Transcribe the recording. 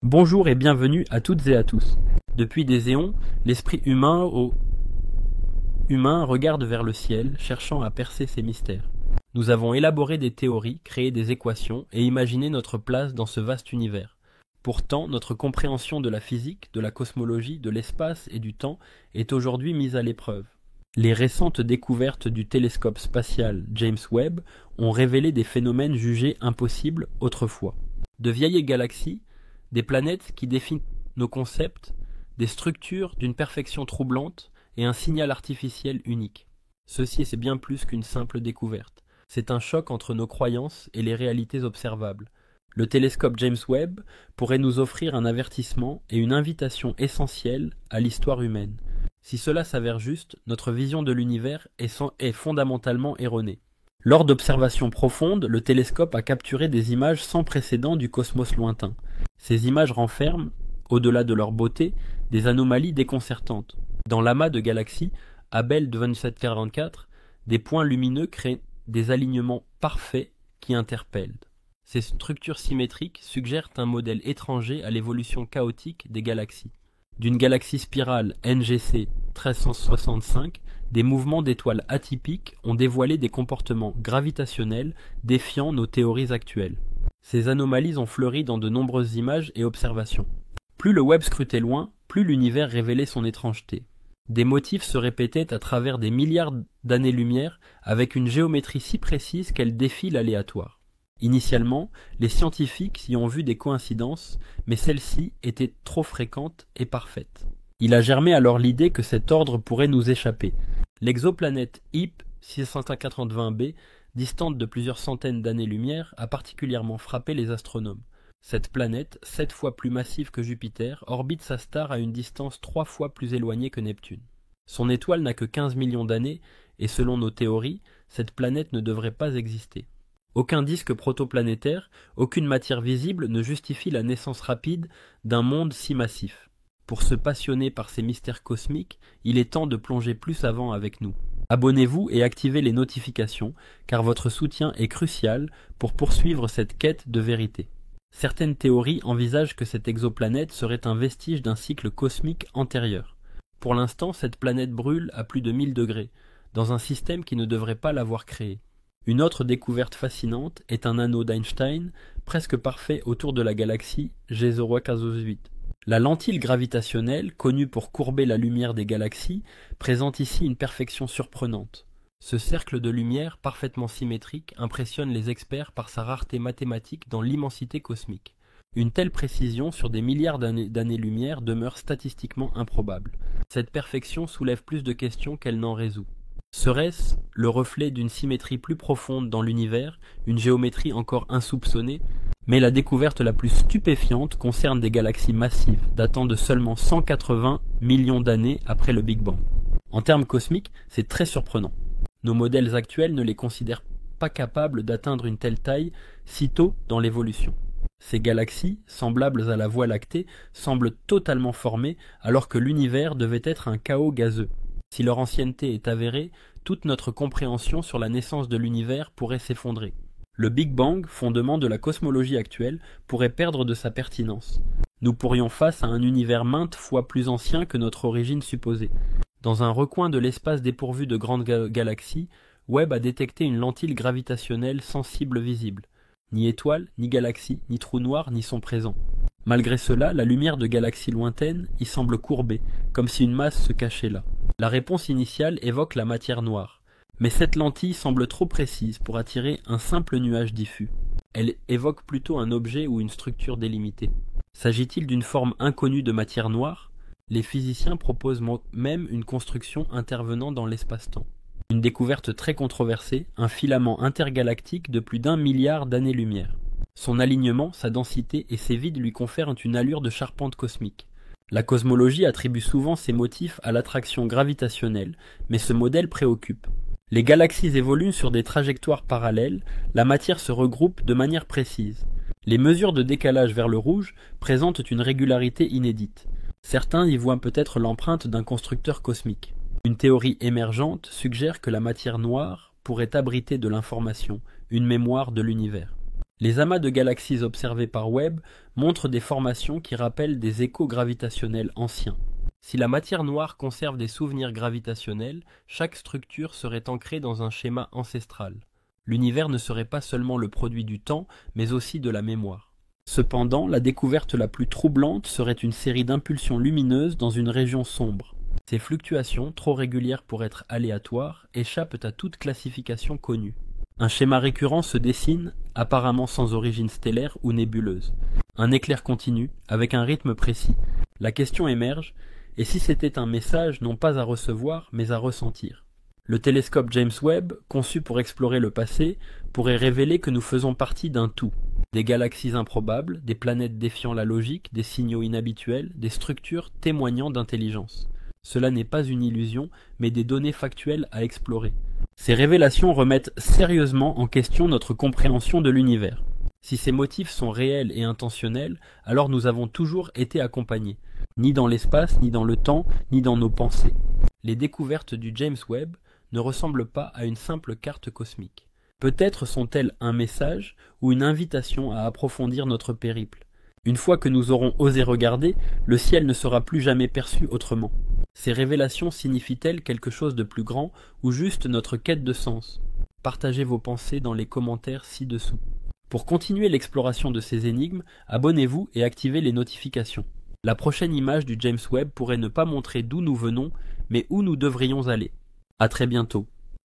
Bonjour et bienvenue à toutes et à tous. Depuis des éons, l'esprit humain regarde vers le ciel, cherchant à percer ses mystères. Nous avons élaboré des théories, créé des équations et imaginé notre place dans ce vaste univers. Pourtant, notre compréhension de la physique, de la cosmologie, de l'espace et du temps est aujourd'hui mise à l'épreuve. Les récentes découvertes du télescope spatial James Webb ont révélé des phénomènes jugés impossibles autrefois. De vieilles galaxies, des planètes qui défient nos concepts, des structures d'une perfection troublante et un signal artificiel unique. Ceci c'est bien plus qu'une simple découverte. C'est un choc entre nos croyances et les réalités observables. Le télescope James Webb pourrait nous offrir un avertissement et une invitation essentielle à l'histoire humaine. Si cela s'avère juste, notre vision de l'univers est fondamentalement erronée. Lors d'observations profondes, le télescope a capturé des images sans précédent du cosmos lointain. Ces images renferment, au-delà de leur beauté, des anomalies déconcertantes. Dans l'amas de galaxies, Abell 2744, des points lumineux créent des alignements parfaits qui interpellent. Ces structures symétriques suggèrent un modèle étranger à l'évolution chaotique des galaxies. D'une galaxie spirale NGC 1365, des mouvements d'étoiles atypiques ont dévoilé des comportements gravitationnels défiant nos théories actuelles. Ces anomalies ont fleuri dans de nombreuses images et observations. Plus le Webb scrutait loin, plus l'univers révélait son étrangeté. Des motifs se répétaient à travers des milliards d'années-lumière avec une géométrie si précise qu'elle défie l'aléatoire. Initialement, les scientifiques y ont vu des coïncidences, mais celles-ci étaient trop fréquentes et parfaites. Il a germé alors l'idée que cet ordre pourrait nous échapper. L'exoplanète HIP 680b, distante de plusieurs centaines d'années-lumière, a particulièrement frappé les astronomes. Cette planète, 7 fois plus massive que Jupiter, orbite sa star à une distance 3 fois plus éloignée que Neptune. Son étoile n'a que 15 millions d'années, et selon nos théories, cette planète ne devrait pas exister. Aucun disque protoplanétaire, aucune matière visible ne justifie la naissance rapide d'un monde si massif. Pour se passionner par ces mystères cosmiques, il est temps de plonger plus avant avec nous. Abonnez-vous et activez les notifications, car votre soutien est crucial pour poursuivre cette quête de vérité. Certaines théories envisagent que cette exoplanète serait un vestige d'un cycle cosmique antérieur. Pour l'instant, cette planète brûle à plus de 1000 degrés, dans un système qui ne devrait pas l'avoir créée. Une autre découverte fascinante est un anneau d'Einstein, presque parfait autour de la galaxie G018. La lentille gravitationnelle, connue pour courber la lumière des galaxies, présente ici une perfection surprenante. Ce cercle de lumière parfaitement symétrique impressionne les experts par sa rareté mathématique dans l'immensité cosmique. Une telle précision sur des milliards d'années-lumière demeure statistiquement improbable. Cette perfection soulève plus de questions qu'elle n'en résout. Serait-ce le reflet d'une symétrie plus profonde dans l'univers, une géométrie encore insoupçonnée? Mais la découverte la plus stupéfiante concerne des galaxies massives, datant de seulement 180 millions d'années après le Big Bang. En termes cosmiques, c'est très surprenant. Nos modèles actuels ne les considèrent pas capables d'atteindre une telle taille si tôt dans l'évolution. Ces galaxies, semblables à la Voie lactée, semblent totalement formées alors que l'univers devait être un chaos gazeux. Si leur ancienneté est avérée, toute notre compréhension sur la naissance de l'univers pourrait s'effondrer. Le Big Bang, fondement de la cosmologie actuelle, pourrait perdre de sa pertinence. Nous pourrions face à un univers maintes fois plus ancien que notre origine supposée. Dans un recoin de l'espace dépourvu de grandes galaxies, Webb a détecté une lentille gravitationnelle sans cible visible. Ni étoiles, ni galaxies, ni trous noirs n'y sont présents. Malgré cela, la lumière de galaxies lointaines y semble courbée, comme si une masse se cachait là. La réponse initiale évoque la matière noire. Mais cette lentille semble trop précise pour attirer un simple nuage diffus. Elle évoque plutôt un objet ou une structure délimitée. S'agit-il d'une forme inconnue de matière noire? Les physiciens proposent même une construction intervenant dans l'espace-temps. Une découverte très controversée, un filament intergalactique de plus d'1 milliard d'années-lumière. Son alignement, sa densité et ses vides lui confèrent une allure de charpente cosmique. La cosmologie attribue souvent ces motifs à l'attraction gravitationnelle, mais ce modèle préoccupe. Les galaxies évoluent sur des trajectoires parallèles, la matière se regroupe de manière précise. Les mesures de décalage vers le rouge présentent une régularité inédite. Certains y voient peut-être l'empreinte d'un constructeur cosmique. Une théorie émergente suggère que la matière noire pourrait abriter de l'information, une mémoire de l'univers. Les amas de galaxies observés par Webb montrent des formations qui rappellent des échos gravitationnels anciens. Si la matière noire conserve des souvenirs gravitationnels, chaque structure serait ancrée dans un schéma ancestral. L'univers ne serait pas seulement le produit du temps, mais aussi de la mémoire. Cependant, la découverte la plus troublante serait une série d'impulsions lumineuses dans une région sombre. Ces fluctuations, trop régulières pour être aléatoires, échappent à toute classification connue. Un schéma récurrent se dessine, apparemment sans origine stellaire ou nébuleuse. Un éclair continu, avec un rythme précis. La question émerge, et si c'était un message non pas à recevoir, mais à ressentir? Le télescope James Webb, conçu pour explorer le passé, pourrait révéler que nous faisons partie d'un tout. Des galaxies improbables, des planètes défiant la logique, des signaux inhabituels, des structures témoignant d'intelligence. Cela n'est pas une illusion, mais des données factuelles à explorer. Ces révélations remettent sérieusement en question notre compréhension de l'univers. Si ces motifs sont réels et intentionnels, alors nous avons toujours été accompagnés, ni dans l'espace, ni dans le temps, ni dans nos pensées. Les découvertes du James Webb ne ressemblent pas à une simple carte cosmique. Peut-être sont-elles un message ou une invitation à approfondir notre périple. Une fois que nous aurons osé regarder, le ciel ne sera plus jamais perçu autrement. Ces révélations signifient-elles quelque chose de plus grand ou juste notre quête de sens? Partagez vos pensées dans les commentaires ci-dessous. Pour continuer l'exploration de ces énigmes, abonnez-vous et activez les notifications. La prochaine image du James Webb pourrait ne pas montrer d'où nous venons, mais où nous devrions aller. À très bientôt.